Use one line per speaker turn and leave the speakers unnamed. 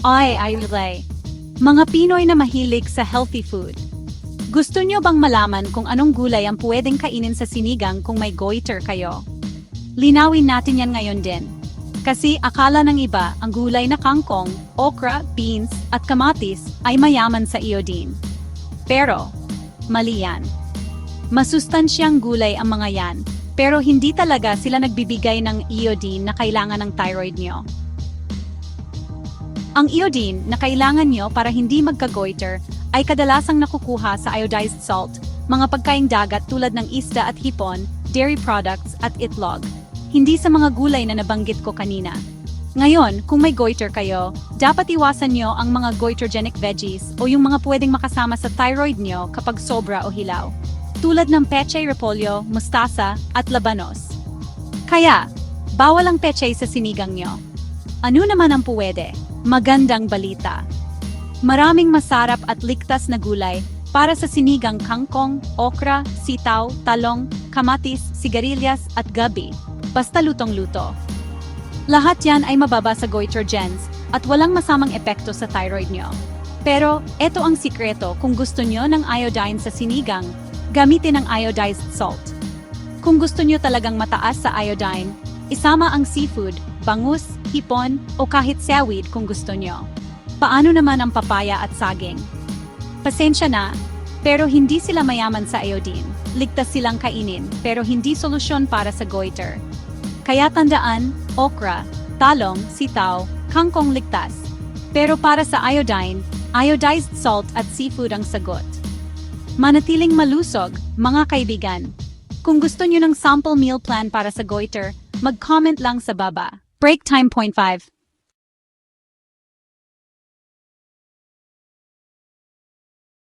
I relay. Mga Pinoy na mahilig sa healthy food. Gusto nyo bang malaman kung anong gulay ang pwedeng kainin sa sinigang kung may goiter kayo? Linawin natin yan ngayon din. Kasi akala ng iba ang gulay na kangkong, okra, beans, at kamatis ay mayaman sa iodine. Pero, mali yan. Masustansyang gulay ang mga yan, pero hindi talaga sila nagbibigay ng iodine na kailangan ng thyroid nyo. Ang iodine na kailangan nyo para hindi magka-goiter ay kadalasang nakukuha sa iodized salt, mga pagkaing dagat tulad ng isda at hipon, dairy products at itlog. Hindi sa mga gulay na nabanggit ko kanina. Ngayon, kung may goiter kayo, dapat iwasan nyo ang mga goitergenic veggies o yung mga pwedeng makasama sa thyroid nyo kapag sobra o hilaw, tulad ng pechay repolyo, mustasa at labanos. Kaya, bawal ang pechay sa sinigang nyo. Ano naman ang pwede? Magandang balita. Maraming masarap at ligtas na gulay para sa sinigang kangkong, okra, sitaw, talong, kamatis, sigarilyas at gabi. Basta lutong-luto. Lahat yan ay mababa sa goitrogens at walang masamang epekto sa thyroid nyo. Pero, eto ang sikreto kung gusto nyo ng iodine sa sinigang, gamitin ang iodized salt. Kung gusto nyo talagang mataas sa iodine, isama ang seafood, bangus, hipon, o kahit seaweed kung gusto nyo. Paano naman ang papaya at saging? Pasensya na, pero hindi sila mayaman sa iodine. Ligtas silang kainin, pero hindi solusyon para sa goiter. Kaya tandaan, okra, talong, sitaw, kangkong ligtas. Pero para sa iodine, iodized salt at seafood ang sagot. Manatiling malusog, mga kaibigan. Kung gusto nyo ng sample meal plan para sa goiter, mag-comment lang sa baba. Break time .5